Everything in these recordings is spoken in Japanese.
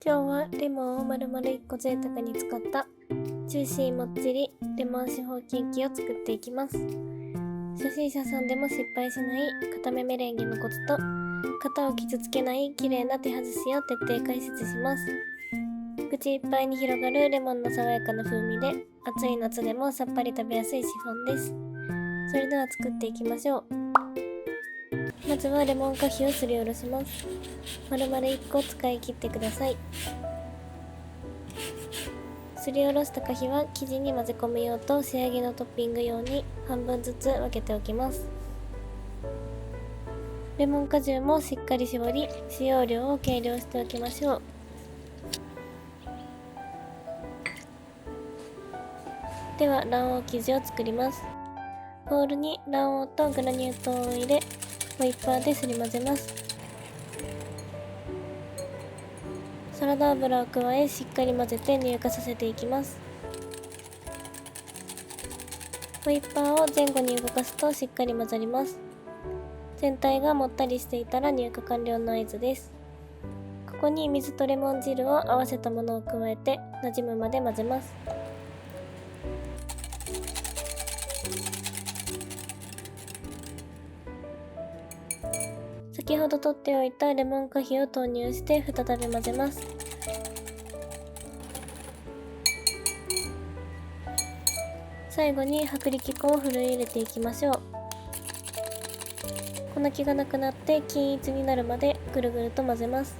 今日はレモンを丸々1個贅沢に使ったジューシーもっちりレモン四方ケーキを作っていきます。初心者さんでも失敗しない固めメレンゲのコツと型を傷つけない綺麗な手外しを徹底解説します。口いっぱいに広がるレモンの爽やかな風味で暑い夏でもさっぱり食べやすいシフォンです。それでは作っていきましょう。まずはレモン果皮をすりおろします。丸々1個使い切ってください。すりおろした果皮は生地に混ぜ込む用と仕上げのトッピング用に半分ずつ分けておきます。レモン果汁もしっかり絞り、使用量を計量しておきましょう。では卵黄生地を作ります。ボウルに卵黄とグラニュー糖を入れ、ホイッパーですり混ぜます。サラダ油を加え、しっかり混ぜて乳化させていきます。ホイッパーを前後に動かすとしっかり混ざります。全体がもったりしていたら乳化完了の合図です。ここに水とレモン汁を合わせたものを加えて馴染むまで混ぜます。先ほど取っておいたレモン果皮を投入して再び混ぜます。最後に薄力粉をふるい入れていきましょう。粉気がなくなって均一になるまでぐるぐると混ぜます。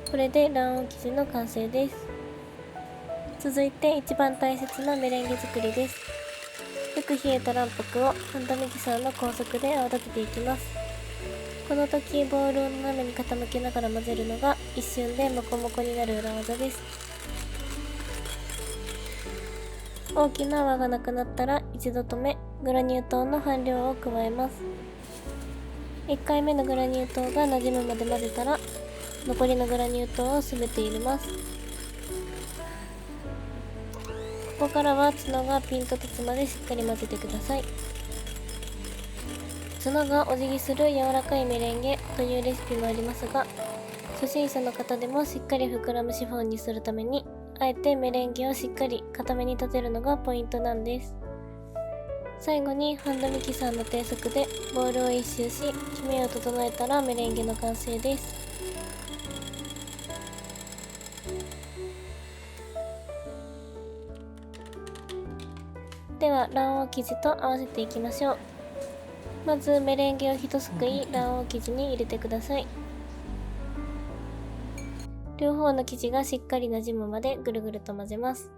これで卵黄生地の完成です。続いて一番大切なメレンゲ作りです。よく冷えた卵白をハンドミキサーの高速で泡立てていきます。この時ボウルを斜めに傾けながら混ぜるのが一瞬でモコモコになる裏技です。大きな泡がなくなったら一度止め、グラニュー糖の半量を加えます。1回目のグラニュー糖が馴染むまで混ぜたら残りのグラニュー糖をすべて入れます。ここからは角がピンと立つまでしっかり混ぜてください。角がお辞儀する柔らかいメレンゲというレシピもありますが、初心者の方でもしっかり膨らむシフォンにするためにあえてメレンゲをしっかり固めに立てるのがポイントなんです。最後にハンドミキサーの低速でボウルを一周し、キメを整えたらメレンゲの完成です。では卵黄生地と合わせていきましょう。まずメレンゲを一すくい卵黄生地に入れてください。両方の生地がしっかりなじむまでぐるぐると混ぜます。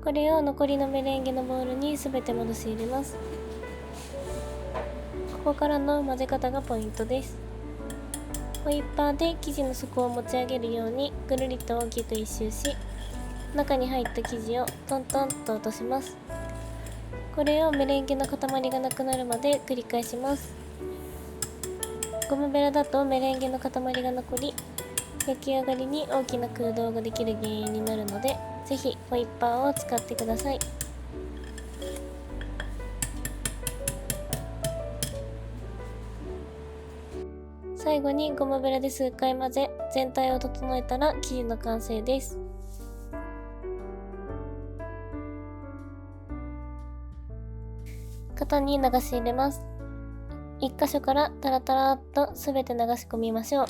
これを残りのメレンゲのボウルに全て戻し入れます。ここからの混ぜ方がポイントです。ホイッパーで生地の底を持ち上げるようにぐるりと大きく一周し、中に入った生地をトントンと落とします。これをメレンゲの塊がなくなるまで繰り返します。ゴムベラだとメレンゲの塊が残り、焼き上がりに大きな空洞ができる原因になるので、ぜひホイッパーを使ってください。最後にゴムベラで数回混ぜ、全体を整えたら生地の完成です。型に流し入れます。1箇所からタラタラっと全て流し込みましょう。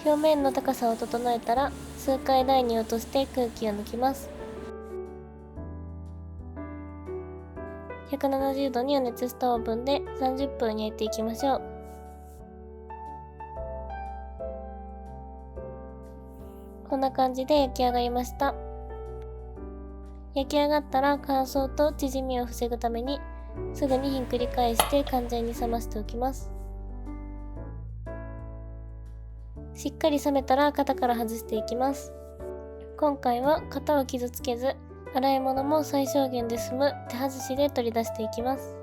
表面の高さを整えたら数回台に落として空気を抜きます。170度に予熱したオーブンで30分焼いていきましょう。こんな感じで焼き上がりました。焼き上がったら乾燥と縮みを防ぐためにすぐにひっくり返して完全に冷ましておきます。しっかり冷めたら型から外していきます。今回は型を傷つけず、洗い物も最小限で済む手外しで取り出していきます。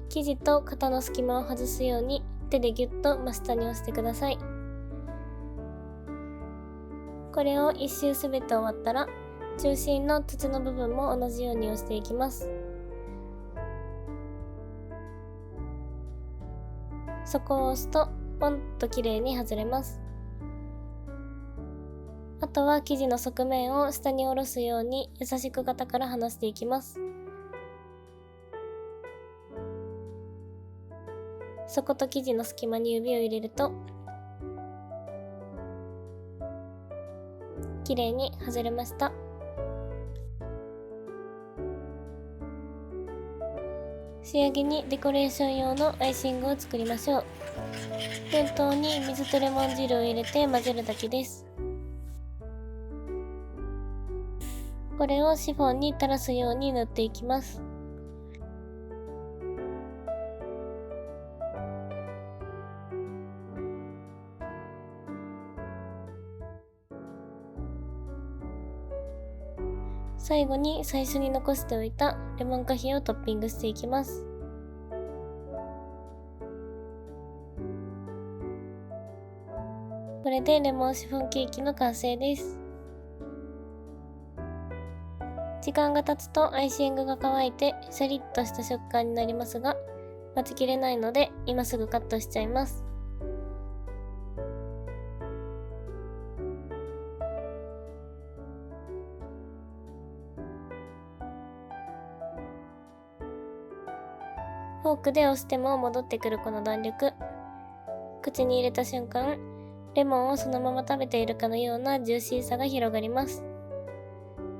生地と型の隙間を外すように手でギュッと真下に押してください。これを一周すべて終わったら、中心の筒の部分も同じように押していきます。そこを押すとポンと綺麗に外れます。あとは生地の側面を下に下ろすように優しく型から離していきます。底と生地の隙間に指を入れると綺麗に外れました。仕上げにデコレーション用のアイシングを作りましょう。店頭に水とレモン汁を入れて混ぜるだけです。これをシフォンに垂らすように塗っていきます。最後に最初に残しておいたレモン果皮をトッピングしていきます。これでレモンシフォンケーキの完成です。時間が経つとアイシングが乾いてシャリッとした食感になりますが、待ちきれないので今すぐカットしちゃいます。フォークで押しても戻ってくるこの弾力。口に入れた瞬間、レモンをそのまま食べているかのようなジューシーさが広がります。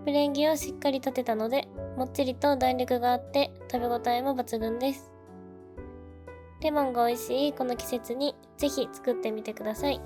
メレンゲをしっかり立てたので、もっちりと弾力があって食べ応えも抜群です。レモンが美味しいこの季節にぜひ作ってみてください。